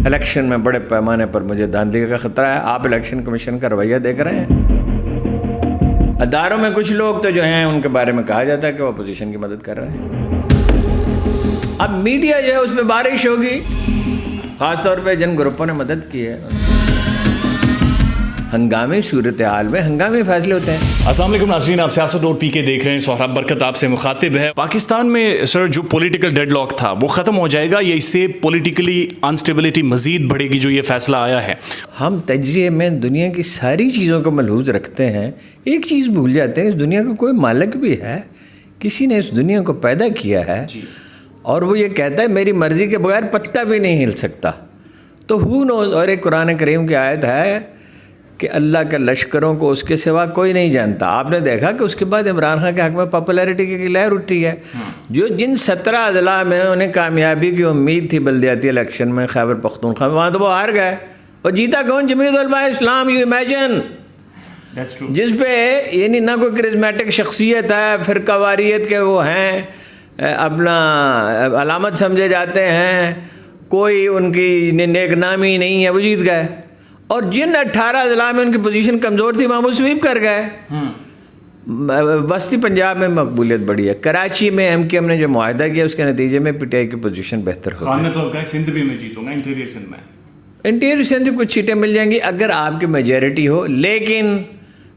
Election میں بڑے پیمانے پر مجھے دھاندلی کا خطرہ ہے. آپ الیکشن کمیشن کا رویہ دیکھ رہے ہیں. اداروں میں کچھ لوگ تو جو ہیں ان کے بارے میں کہا جاتا ہے کہ وہ اپوزیشن کی مدد کر رہے ہیں. اب میڈیا جو ہے اس میں بارش ہوگی، خاص طور پہ جن گروپوں نے مدد کی ہے. ہنگامی صورتحال میں ہنگامی فیصلے ہوتے ہیں. السلام علیکم ناظرین، آپ سیاست اور پی کے دیکھ رہے ہیں. سہراب برکت آپ سے مخاطب ہے. پاکستان میں سر جو پولیٹیکل ڈیڈ لاک تھا وہ ختم ہو جائے گا یا اس سے پولیٹیکلی انسٹیبلٹی مزید بڑھے گی جو یہ فیصلہ آیا ہے؟ ہم تجزیے میں دنیا کی ساری چیزوں کو ملحوظ رکھتے ہیں، ایک چیز بھول جاتے ہیں، اس دنیا کا کوئی مالک بھی ہے، کسی نے اس دنیا کو پیدا کیا ہے اور وہ یہ کہتا ہے میری مرضی کے بغیر پتہ بھی نہیں ہل سکتا. تو ہو نوز. اور ایک قرآن کریم کی آیت ہے کہ اللہ کے لشکروں کو اس کے سوا کوئی نہیں جانتا. آپ نے دیکھا کہ اس کے بعد عمران خان کے حق میں پاپولیرٹی کی لہر اٹھی ہے. جن 17 اضلاع میں انہیں کامیابی کی امید تھی بلدیاتی الیکشن میں، خیبر پختونخوا میں، وہاں تو وہ ہار گئے. اور جیتا کون؟ جمعیت علماء اسلام. یو امیجن، جس پہ یعنی نہ کوئی کرزمیٹک شخصیت ہے، فرقہ واریت کے وہ ہیں اپنا علامت سمجھے جاتے ہیں، کوئی ان کی نیک نامی نہیں ہے، وہ جیت گئے. اور جن 18 اضلاع میں ان کی پوزیشن کمزور تھی وہاں وہ سویپ کر گئے. وسطی پنجاب میں مقبولیت بڑی ہے. کراچی میں ایم کیو ایم نے جو معاہدہ کیا اس کے نتیجے میں پی ٹی آئی کی پوزیشن بہتر ہو خان نے تو کہا سندھ بھی میں جیتوں گا، انٹیریئر سندھ میں. انٹیریئر سندھ کچھ سیٹیں مل جائیں گی اگر آپ کی میجورٹی ہو، لیکن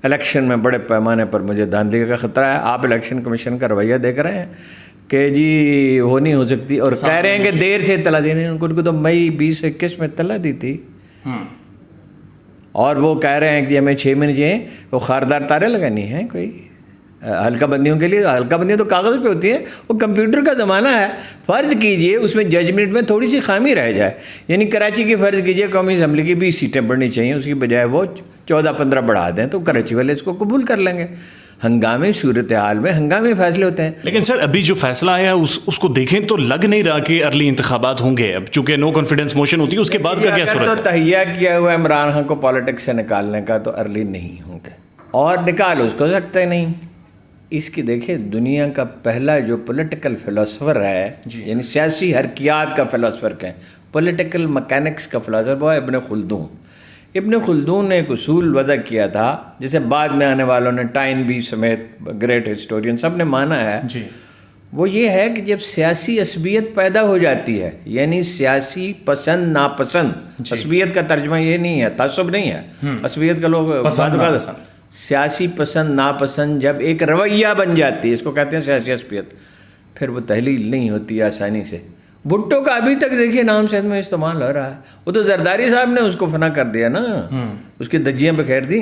الیکشن میں بڑے پیمانے پر مجھے دھاندلی کا خطرہ ہے. آپ الیکشن کمیشن کا رویہ دیکھ رہے ہیں کہ جی وہ نہیں ہو سکتی، اور کہہ رہے ہیں کہ دیر سے اطلاع دینی. ان کو تو مئی 2021 میں اطلاع دی تھی، اور وہ کہہ رہے ہیں کہ ہمیں 6 مہینے چاہیے. وہ خاردار تاریں لگانی ہیں کوئی حلقہ بندیوں کے لیے. حلقہ بندیاں تو کاغذ پہ ہوتی ہیں، وہ کمپیوٹر کا زمانہ ہے. فرض کیجئے اس میں ججمنٹ میں تھوڑی سی خامی رہ جائے، یعنی کراچی کی فرض کیجئے قومی اسمبلی کی 20 سیٹیں بڑھنی چاہیے، اس کی بجائے وہ 14-15 بڑھا دیں تو کراچی والے اس کو قبول کر لیں گے. ہنگامی صورتحال میں ہنگامی فیصلے ہوتے ہیں. لیکن سر ابھی جو فیصلہ آیا اس کو دیکھیں تو لگ نہیں رہا کہ ارلی انتخابات ہوں گے. اب چونکہ نو کانفیڈنس موشن ہوتی ہے، اس کے بعد کا کیا صورت ہے؟ تو تہیہ کیا ہوا عمران خان کو پالیٹکس سے نکالنے کا، تو ارلی نہیں ہوں گے اور نکال اس کو سکتے نہیں. اس کی دیکھیں دنیا کا پہلا جو پولیٹیکل فلسفر ہے، یعنی سیاسی حرکیات کا فلسفر کہیں، پولیٹیکل مکینکس کا فلسفر، وہ ابن خلدون. ابن خلدون نے ایک اصول وضع کیا تھا جسے بعد میں آنے والوں نے، ٹائن بھی سمیت گریٹ ہسٹورین سب نے مانا ہے. وہ یہ ہے کہ جب سیاسی عصبیت پیدا ہو جاتی ہے، یعنی سیاسی پسند ناپسند، عصبیت کا ترجمہ یہ نہیں ہے، تعصب نہیں ہے، عصبیت کا لوگ سیاسی پسند ناپسند جب ایک رویہ بن جاتی ہے، اس کو کہتے ہیں سیاسی عصبیت، پھر وہ تحلیل نہیں ہوتی آسانی سے. بھٹو کا ابھی تک دیکھیے نام صحت میں استعمال ہو رہا ہے. وہ تو زرداری صاحب نے اس کو فنا کر دیا نا، اس کی دجیاں بکھیر دی،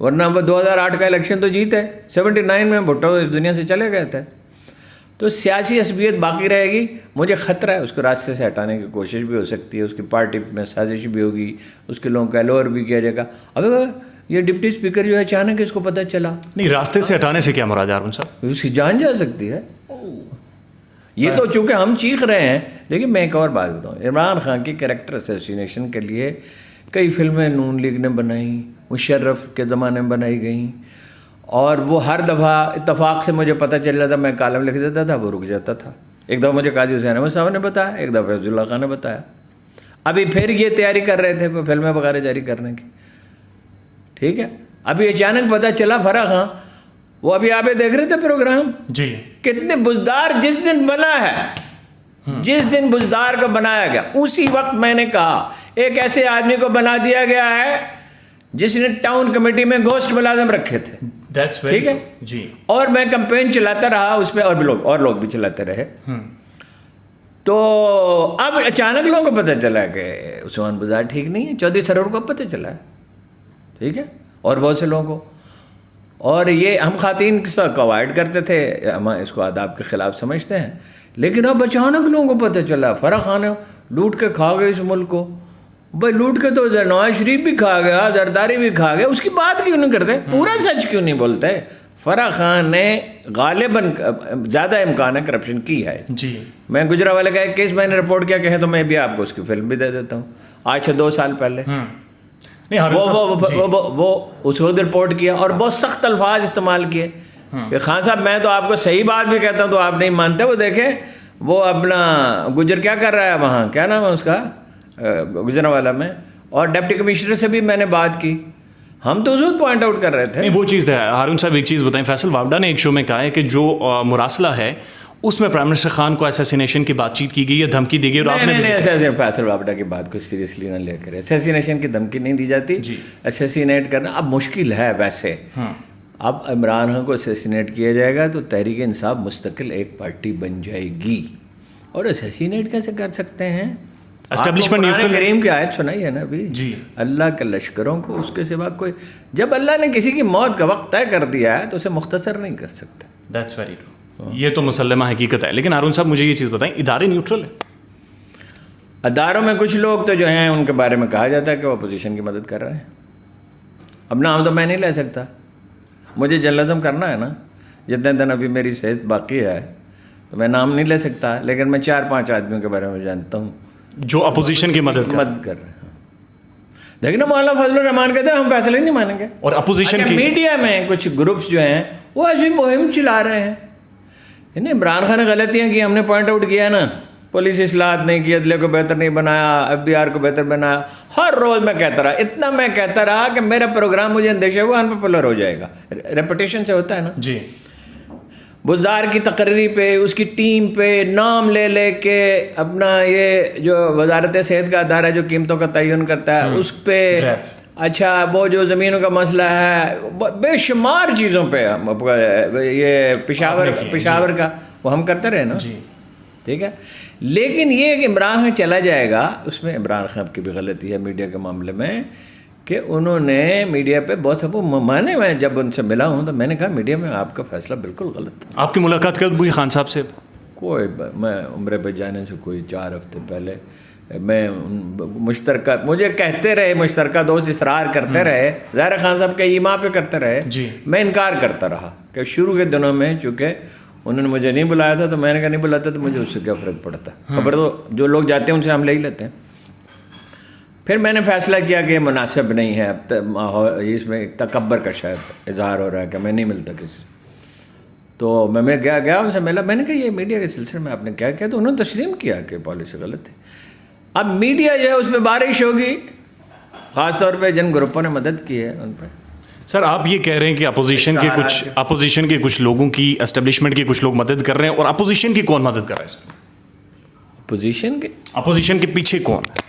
ورنہ وہ 2008 کا الیکشن تو جیتے. 79 میں بھٹو اس دنیا سے چلے گئے تھے. تو سیاسی عصبیت باقی رہے گی. مجھے خطرہ ہے اس کو راستے سے ہٹانے کی کوشش بھی ہو سکتی ہے، اس کی پارٹی میں سازش بھی ہوگی، اس کے لوگوں کا لوور بھی کیا جائے گا. اب یہ ڈپٹی اسپیکر جو ہے اچانک اس کو پتہ چلا. نہیں، راستے سے ہٹانے سے کیا مراد ہے ارون صاحب؟ اس کی جان جا سکتی ہے. یہ تو چونکہ ہم چیخ رہے ہیں. لیکن میں ایک اور بات بتاؤں، عمران خان کی کریکٹر اسیسینیشن کے لیے کئی فلمیں نون لیگ نے بنائیں، مشرف کے زمانے میں بنائی گئیں، اور وہ ہر دفعہ اتفاق سے مجھے پتہ چل جاتا، میں کالم لکھ دیتا تھا، وہ رک جاتا تھا. ایک دفعہ مجھے قاضی حسین احمد صاحب نے بتایا، ایک دفعہ فیض اللہ خان نے بتایا. ابھی پھر یہ تیاری کر رہے تھے فلمیں وغیرہ جاری کرنے کی. ٹھیک ہے، ابھی اچانک پتہ چلا فرا خان، وہ ابھی آپ دیکھ رہے تھے پروگرام، جی کتنے بزدار جس دن بنا ہے، جس دن بزدار کو بنایا گیا اسی وقت میں نے کہا ایک ایسے آدمی کو بنا دیا گیا ہے جس نے ٹاؤن کمیٹی میں گوشت ملازم رکھے تھے. ٹھیک ہے جی. اور میں کمپین چلاتا رہا اس پہ، اور لوگ بھی چلاتے رہے. تو اب اچانک لوگوں کو پتہ چلا کہ عثمان بزدار ٹھیک نہیں ہے. چودھری سرور کو پتہ چلا ہے، ٹھیک ہے، اور بہت سے لوگوں کو. اور یہ ہم خواتین کو اوائڈ کرتے تھے، ہم اس کو آداب کے خلاف سمجھتے ہیں. لیکن اب اچانک لوگوں کو پتہ چلا فرا خان لوٹ کے کھا گئے اس ملک کو. بھائی لوٹ کے تو نواز شریف بھی کھا گیا، زرداری بھی کھا گیا، اس کی بات کیوں نہیں کرتے؟ پورا سچ کیوں نہیں بولتے؟ فرا خان نے غالباً زیادہ امکان ہے کرپشن کی ہے. جی میں گجرانوالے کا ایک کیس میں نے رپورٹ کیا کہیں تو میں بھی آپ کو اس کی فلم بھی دے دیتا ہوں، آج سے 2 سال پہلے. وہ اس وقت رپورٹ کیا اور بہت سخت الفاظ استعمال کیے کہ خان صاحب میں تو آپ کو صحیح بات بھی کہتا ہوں تو آپ نہیں مانتے. وہ دیکھیں وہ اپنا گجر کیا کر رہا ہے وہاں، کیا نام ہے اس کا، گجرانوالہ میں, اور ڈپٹی کمشنر سے بھی میں نے بات کی. ہم تو اس وقت پوائنٹ آؤٹ کر رہے تھے. نہیں وہ چیز ہے ہارون صاحب, ایک چیز بتائیں, فیصل واوڈا نے ایک شو میں کہا ہے کہ جو مراسلہ ہے اس میں پرائم منسٹر خان کو اسیسینیشن کی بات چیت کی گئی ہے, دھمکی دی گئی, اور آپ نے ایسے فیصل واوڈا کی بات کو سیریسلی نہ لے کر, اسیسینیشن کی دھمکی نہیں دی جاتی. اسیسینیٹ کرنا اب مشکل ہے ویسے. اب عمران خان کو اسیسینیٹ کیا جائے گا تو تحریک انصاف مستقل ایک پارٹی بن جائے گی, اور اسیسینیٹ کیسے کر سکتے ہیں؟ اسٹیبلشمنٹ قرآن کریم کی آیت سنائی ہے نا ابھی, جی, اللہ کے لشکروں کو اس کے سوا کوئی, جب اللہ نے کسی کی موت کا وقت طے کر دیا ہے تو اسے مختصر نہیں کر سکتے. دیٹس ویری ٹرو, یہ تو مسلمہ حقیقت ہے. لیکن ہارون صاحب مجھے یہ چیز بتائیں, ادارے نیوٹرل ہیں؟ اداروں میں کچھ لوگ تو جو ہیں ان کے بارے میں کہا جاتا ہے کہ وہ اپوزیشن کی مدد کر رہے ہیں. اب نام تو میں نہیں لے سکتا, مجھے جرنلزم کرنا ہے نا, جتنے دن ابھی میری صحت باقی ہے تو میں نام نہیں لے سکتا, لیکن میں 4-5 آدمیوں کے بارے میں جانتا ہوں جو اپوزیشن کی مدد کر رہے ہیں. دیکھنا مولانا فضل الرحمان کہتے ہیں ہم فیصلے نہیں مانیں گے. اور اپوزیشن کی میڈیا میں کچھ گروپس جو ہیں وہ ایسی مہم چلا رہے ہیں. یعنی عمران خان نے غلطیاں کی, ہم نے پوائنٹ آؤٹ کیا نا, پولیس اصلاحات نہیں کی, عدلیہ کو بہتر نہیں بنایا, FBR کو بہتر بنایا. ہر روز میں کہتا رہا, اتنا میں کہتا رہا کہ میرا پروگرام مجھے اندیشہ ہوا انپاپولر ہو جائے گا. ریپوٹیشن سے ہوتا ہے نا. جی, بزدار کی تقرری پہ, اس کی ٹیم پہ نام لے لے کے اپنا یہ جو وزارت صحت کا ادارہ ہے جو قیمتوں کا تعین کرتا ہے اس پہ, اچھا وہ جو زمینوں کا مسئلہ ہے, بے شمار چیزوں پہ, یہ پشاور کا وہ ہم کرتے رہے نا. ٹھیک ہے, لیکن یہ کہ عمران خان چلا جائے گا, اس میں عمران خان کی بھی غلطی ہے میڈیا کے معاملے میں کہ انہوں نے میڈیا پہ بہت میں جب ان سے ملا ہوں تو میں نے کہا میڈیا میں آپ کا فیصلہ بالکل غلط ہے. آپ کی ملاقات کب ہوئی خان صاحب سے؟ کوئی میں عمرے پہ جانے سے کوئی 4 ہفتے پہلے, میں مشترکہ مجھے کہتے رہے, مشترکہ دوست اصرار کرتے رہے, ظاہر خان صاحب کے ایما پہ کرتے رہے, میں انکار کرتا رہا کہ شروع کے دنوں میں چونکہ انہوں نے مجھے نہیں بلایا تھا تو میں نے کہا نہیں بلاتا تو مجھے اس سے کیا فرق پڑتا, خبر تو جو لوگ جاتے ہیں ان سے ہم لے ہی لیتے ہیں. پھر میں نے فیصلہ کیا کہ یہ مناسب نہیں ہے, اب اس میں ایک تکبر کا شاید اظہار ہو رہا ہے کہ میں نہیں ملتا کسی. تو میں گیا ان سے ملا, میں نے کہا یہ میڈیا کے سلسلے میں آپ نے کیا کیا, تو انہوں نے تسلیم کیا کہ پالیسی غلط ہے. اب میڈیا جو ہے اس پہ بارش ہوگی, خاص طور پہ جن گروپوں نے مدد کی ہے ان پہ. سر آپ یہ کہہ رہے ہیں کہ اپوزیشن کے کچھ لوگوں کی, اسٹیبلشمنٹ کے کچھ لوگ مدد کر رہے ہیں, اور اپوزیشن کی کون مدد کر رہا ہے سر؟ اپوزیشن کے پیچھے کون ہے؟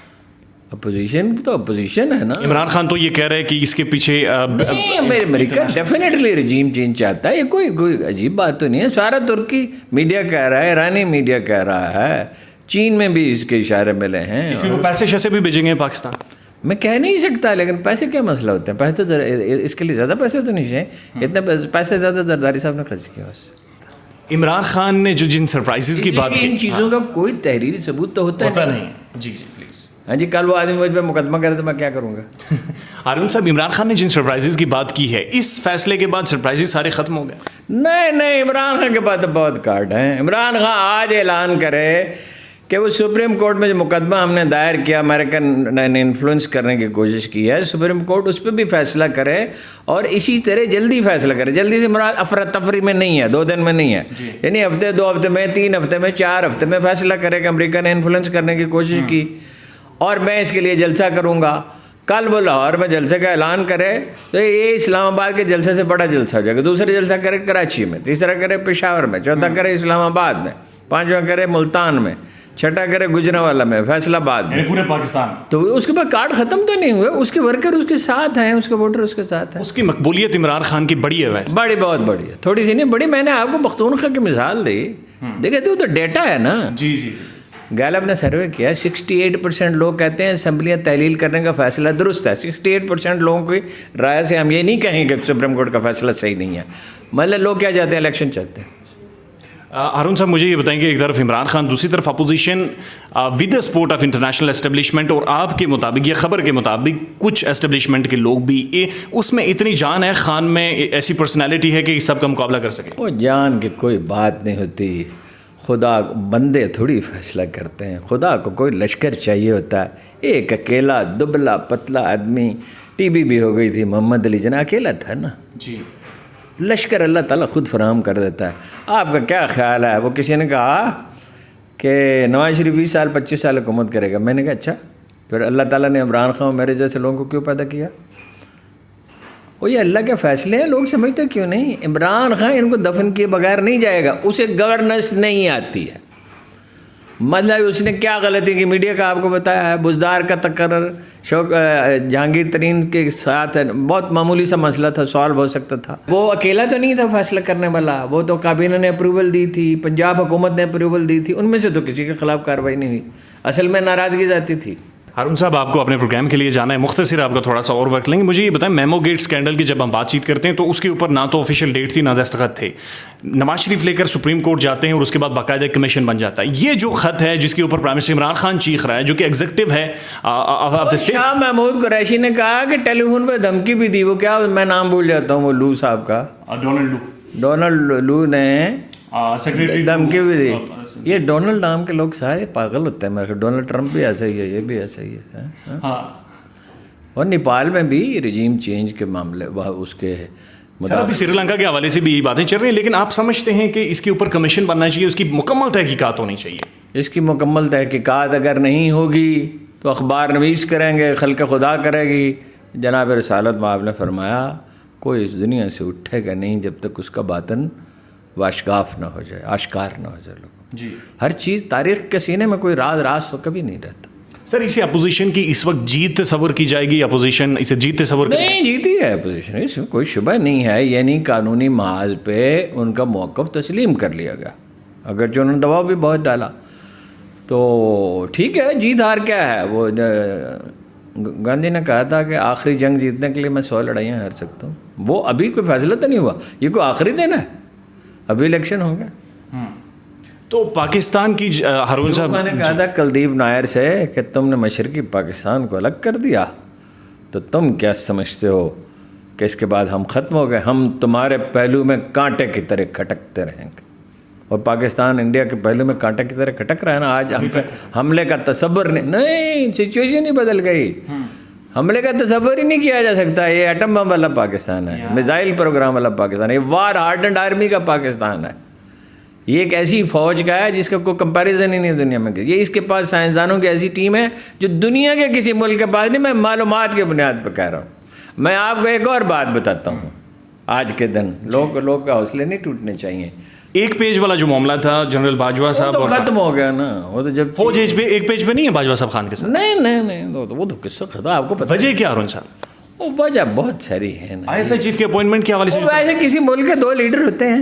اپوزیشن تو اپوزیشن ہے نا. عمران خان تو یہ کہہ رہے ہیں کہ اس کے پیچھے امریکہ ڈیفینیٹلی رجیم چینج چاہتا ہے, یہ کوئی عجیب بات تو نہیں ہے. سارا ترکی میڈیا کہہ رہا ہے, ایرانی میڈیا کہہ رہا ہے, چین میں بھی اس کے اشارے ملے ہیں. اس کو پیسے شیسے بھی بھیجیں گے پاکستان؟ میں کہہ نہیں سکتا, لیکن پیسے کیا مسئلہ ہوتے ہیں, پیسے تو اس کے لیے زیادہ پیسے تو نہیں چاہیے, اتنے پیسے زیادہ زرداری صاحب نے خرچ کیا. عمران خان نے جو جن سرپرائزز کی بات کی, ان چیزوں کا کوئی تحریری ثبوت تو ہوتا نہیں. جی پلیز. ہاں جی, کل وہ آدمی مجھ پہ مقدمہ کرے تو میں کیا کروں گا. ہارون صاحب, عمران خان نے جن سرپرائزز کی بات کی ہے, اس فیصلے کے بعد سرپرائزز سارے ختم ہو گئے؟ نہیں, عمران خان کے پاس تو بہت کارڈ ہیں. عمران خان آج اعلان کرے کہ وہ سپریم کورٹ میں جو مقدمہ ہم نے دائر کیا, امریکن نے انفلوئنس کرنے کی کوشش کی ہے, سپریم کورٹ اس پہ بھی فیصلہ کرے, اور اسی طرح جلدی فیصلہ کرے. جلدی سے مراد افراتفری میں نہیں ہے, 2 دن میں نہیں ہے, یعنی ہفتے 2 ہفتے میں 3 ہفتے میں 4 ہفتے میں فیصلہ کرے کہ امریکہ نے انفلوئنس کرنے کی کوشش کی اور میں اس کے لیے جلسہ کروں گا. کل وہ لاہور میں جلسے کا اعلان کرے تو یہ اسلام آباد کے جلسے سے بڑا جلسہ ہو جائے گا. دوسرا جلسہ کرے کراچی میں, تیسرا کرے پشاور میں, چوتھا کرے اسلام آباد میں, 5واں کرے ملتان میں, 6ٹھا کرے گجرانوالہ میں, فیصل آباد میں, پورے پاکستان. تو اس کے بعد کارڈ ختم تو نہیں ہوئے, اس کے ورکر اس کے ساتھ ہیں, اس کے ووٹر اس کے ساتھ ہیں. اس کی مقبولیت عمران خان کی بڑی ہے ویسے. بڑی, بہت بڑی ہے, تھوڑی سی نہیں بڑی. میں نے آپ کو پختونخوا کی مثال دی, دیکھے تو ڈیٹا ہے نا. جی. گیلپ نے سروے کیا, 68% لوگ کہتے ہیں اسمبلیاں تحلیل کرنے کا فیصلہ درست ہے. 68% لوگوں کی رائے سے ہم یہ نہیں کہیں کہ سپریم کورٹ کا فیصلہ صحیح نہیں ہے. مطلب لوگ کیا چاہتے ہیں, الیکشن چاہتے ہیں. ہارون صاحب مجھے یہ بتائیں کہ ایک طرف عمران خان, دوسری طرف opposition with the support of international establishment, اور آپ کے مطابق یا خبر کے مطابق کچھ اسٹیبلشمنٹ کے لوگ بھی, اس میں اتنی جان ہے خان میں, ایسی پرسنالٹی ہے کہ سب کا مقابلہ کر سکے. وہ جان کی کوئی بات نہیں ہوتی, خدا بندے تھوڑی فیصلہ کرتے ہیں. خدا کو کوئی لشکر چاہیے ہوتا ہے. ایک اکیلا دبلا پتلا آدمی, ٹی بی بھی ہو گئی تھی, محمد علی جناح اکیلا تھا نا. جی. لشکر اللہ تعالیٰ خود فراہم کر دیتا ہے. آپ کا کیا خیال ہے, وہ کسی نے کہا کہ نواز شریف 20 سال 25 سال حکومت کرے گا. میں نے کہا اچھا پھر اللہ تعالیٰ نے عمران خان میرے جیسے لوگوں کو کیوں پیدا کیا؟ وہ یہ اللہ کے فیصلے ہیں، لوگ سمجھتے کیوں نہیں؟ عمران خان ان کو دفن کیے بغیر نہیں جائے گا، اسے گورننس نہیں آتی ہے۔ مطلب اس نے کیا غلطی کی؟ میڈیا کا آپ کو بتایا ہے، بزدار کا تقرر جہانگیر ترین کے ساتھ بہت معمولی سا مسئلہ تھا، سالو ہو سکتا تھا۔ وہ اکیلا تو نہیں تھا فیصلہ کرنے والا، وہ تو کابینہ نے اپروول دی تھی، پنجاب حکومت نے اپروول دی تھی، ان میں سے تو کسی کے خلاف کارروائی نہیں ہوئی، اصل میں ناراضگی ذاتی تھی۔ ہارون صاحب آپ کو اپنے پروگرام کے لیے جانا ہے، مختصر آپ کا تھوڑا سا اور وقت لیں گے۔ مجھے یہ بتائیں، میمو گیٹ اسکینڈل کی جب ہم بات چیت کرتے ہیں تو اس کے اوپر نہ تو آفیشیل ڈیٹ تھی نہ دستخط تھے، نواز شریف لے کر سپریم کورٹ جاتے ہیں اور اس کے بعد باقاعدہ کمیشن بن جاتا ہے۔ یہ جو خط ہے جس کے اوپر پرائم منسٹر عمران خان چیخ رہا ہے، جو کہ ایگزیکٹو ہے of the state, Shah Mahmood Qureshi نے کہا کہ ٹیلی فون پہ دھمکی بھی دی، وہ کیا میں نام بھول جاتا ہوں، وہ لو صاحب کا، ڈونلڈ لو نے سیکریٹری دھمکی بھی دی۔ یہ ڈونلڈ نام کے لوگ سارے پاگل ہوتے ہیں، میرے ڈونلڈ ٹرمپ بھی ایسا ہی ہے، یہ بھی ایسا ہی ہے۔ اور نیپال میں بھی رجیم چینج کے معاملے اس کے سر ابھی سری لنکا کے حوالے سے بھی یہی باتیں چل رہی ہیں، لیکن آپ سمجھتے ہیں کہ اس کے اوپر کمیشن بننا چاہیے، اس کی مکمل تحقیقات ہونی چاہیے؟ اس کی مکمل تحقیقات اگر نہیں ہوگی تو اخبار نویس کریں گے، خلق خدا کرے گی۔ جناب رسالت مآب نے فرمایا کوئی اس دنیا سے اٹھے گا نہیں جب تک اس کا باطن واشگاف نہ ہو جائے، آشکار نہ ہو جائے لوگوں۔ جی ہر چیز تاریخ کے سینے میں کوئی راز تو کبھی نہیں رہتا۔ سر اسے اپوزیشن کی اس وقت جیت تصور کی جائے گی؟ اپوزیشن اسے جیت تصور نہیں جیتی ہے اپوزیشن، اس میں کوئی شبہ نہیں ہے، یعنی قانونی محاذ پہ ان کا موقف تسلیم کر لیا گیا، اگرچہ انہوں نے دباؤ بھی بہت ڈالا تو ٹھیک ہے۔ جیت ہار کیا ہے؟ وہ گاندھی نے کہا تھا کہ آخری جنگ جیتنے کے لیے میں 100 لڑائیاں ہار سکتا ہوں، وہ ابھی کوئی فیصلہ تو نہیں ہوا، یہ کوئی آخری دن ہے، ابھی الیکشن ہو گیا۔ تو پاکستان کی ہارون صاحب نے کہا تھا کلدیپ نائر سے کہ تم نے مشرقی پاکستان کو الگ کر دیا تو تم کیا سمجھتے ہو کہ اس کے بعد ہم ختم ہو گئے؟ ہم تمہارے پہلو میں کانٹے کی طرح کھٹکتے رہیں گے۔ اور پاکستان انڈیا کے پہلو میں کانٹے کی طرح کھٹک رہا ہے نا، آج ہم پہ حملے کا تصور نہیں، سچویشن ہی بدل گئی، حملے کا تصور ہی نہیں کیا جا سکتا۔ یہ ایٹم بم والا پاکستان ہے، میزائل پروگرام والا پاکستان ہے، یہ وار ہارڈنڈ آرمی کا پاکستان ہے، یہ ایک ایسی فوج کا ہے جس کا کوئی کمپیریزن ہی نہیں دنیا میں۔ یہ اس کے پاس سائنسدانوں کی ایسی ٹیم ہے جو دنیا کے کسی ملک کے پاس نہیں، میں معلومات کی بنیاد پہ کہہ رہا ہوں۔ میں آپ کو ایک اور بات بتاتا ہوں، آج کے دن لوگ کا حوصلے نہیں ٹوٹنے چاہیے۔ ایک پیج والا جو معاملہ تھا جنرل باجوہ صاحب، وہ ختم ہو گیا نا، وہ تو جب فوج ایک پیج پہ نہیں ہے باجوہ صاحب خان کے ساتھ؟ نہیں وہ تو قصہ ختم، آپ کو پتہ۔ وجہ کیا ہارون صاحب؟ وہ وجہ بہت ساری ہے نا، آئی ایس آئی چیف کے اپوائنٹمنٹ کے حوالے سے ایسے کسی ملک کے 2 لیڈر ہوتے ہیں،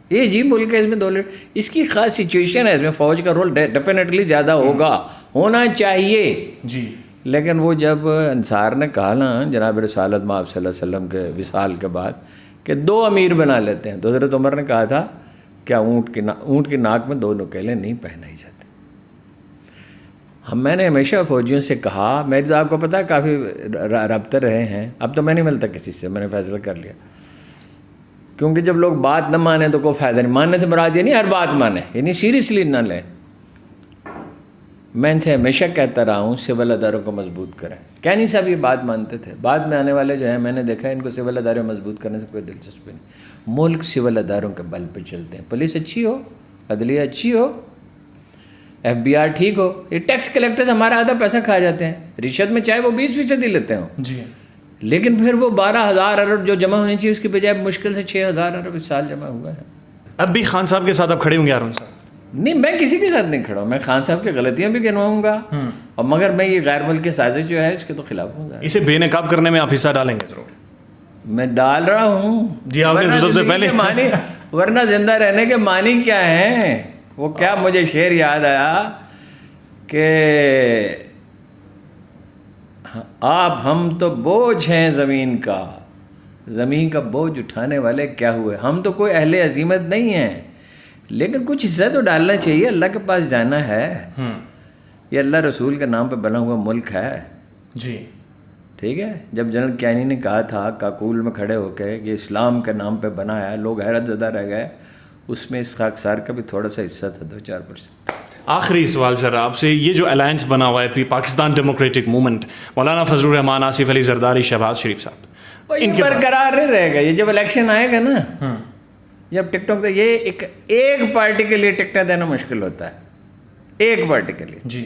یہ جی ملک ہے اس میں 2 لیڈر، اس کی خاص سچویشن ہے، اس میں فوج کا رول ڈیفینیٹلی زیادہ ہونا چاہیے۔ جی لیکن وہ جب انصار نے کہا نا جناب رسالت مآب صلی اللہ علیہ وسلم کے وصال کے بعد کہ 2 امیر بنا لیتے ہیں، تو حضرت عمر نے کہا تھا کیا اونٹ کی ناک میں 2 نکیلیں نہیں پہنائی جاتی؟ میں نے ہمیشہ فوجیوں سے کہا، میری تو آپ کو پتہ ہے کافی رابطے رہے ہیں، اب تو میں نہیں ملتا کسی سے، میں نے فیصلہ کر لیا، کیونکہ جب لوگ بات نہ مانیں تو کوئی فائدہ نہیں۔ ماننے سے مراد یہ نہیں ہر بات مانیں، یعنی سیریسلی نہ لیں۔ میں ان سے ہمیشہ کہتا رہا ہوں سول اداروں کو مضبوط کریں۔ کینی صاحب یہ بات مانتے تھے، بعد میں آنے والے جو ہیں میں نے دیکھا ان کو سول ادارے مضبوط کرنے سے کوئی دلچسپی نہیں۔ ملک سول اداروں کے بل پہ چلتے ہیں، پولیس اچھی ہو، عدلیہ اچھی ہو، FBI ٹھیک ہو۔ یہ ٹیکس کلیکٹرز ہمارا آدھا پیسہ کھا جاتے ہیں رشوت میں، چاہے وہ 20% ہی لیتے ہوں، جی، لیکن پھر وہ 12,000 ارب جو جمع ہونی چاہیے اس کی بجائے مشکل سے 6,000 ارب اس سال جمع ہوا ہے۔ اب بھی خان صاحب کے ساتھ آپ کھڑے ہوں گے ہارون صاحب؟ نہیں، میں کسی کے ساتھ نہیں کھڑا ہوں، میں خان صاحب کی غلطیاں بھی گنواؤں گا، اور مگر میں یہ غیر ملکی سازش جو ہے اس کے تو خلاف ہوں گا۔ اسے بے نقاب کرنے میں آپ حصہ ڈالیں گے ضرور؟ میں ڈال رہا ہوں جی، آپ نے سب سے پہلے ورنہ زندہ رہنے کے معنی کیا ہیں؟ وہ کیا مجھے شعر یاد آیا کہ آپ ہم تو بوجھ ہیں زمین کا بوجھ اٹھانے والے کیا ہوئے؟ ہم تو کوئی اہل عزیمت نہیں ہیں، لیکن کچھ حصہ تو ڈالنا چاہیے، اللہ کے پاس جانا ہے، یہ اللہ رسول کے نام پہ بنا ہوا ملک ہے۔ جی ٹھیک ہے، جب جنرل کینی نے کہا تھا کاکول میں کھڑے ہو کے کہ اسلام کے نام پہ بنا ہے، لوگ حیرت زدہ رہ گئے، اس میں اس خاکسار کا بھی تھوڑا سا حصہ تھا، 2-4%۔ آخری سوال سر آپ سے، یہ جو الائنس بنا ہوا ہے پاکستان ڈیموکریٹک موومنٹ، مولانا فضل الرحمان، آصف علی زرداری، شہباز شریف صاحب، ان کے برقرار نہیں رہے گا۔ یہ جب الیکشن آئے گا نا، جب ٹک ٹاک، یہ ایک پارٹی کے لیے ٹکٹیں دینا مشکل ہوتا ہے، ایک پارٹی کے لیے۔ جی،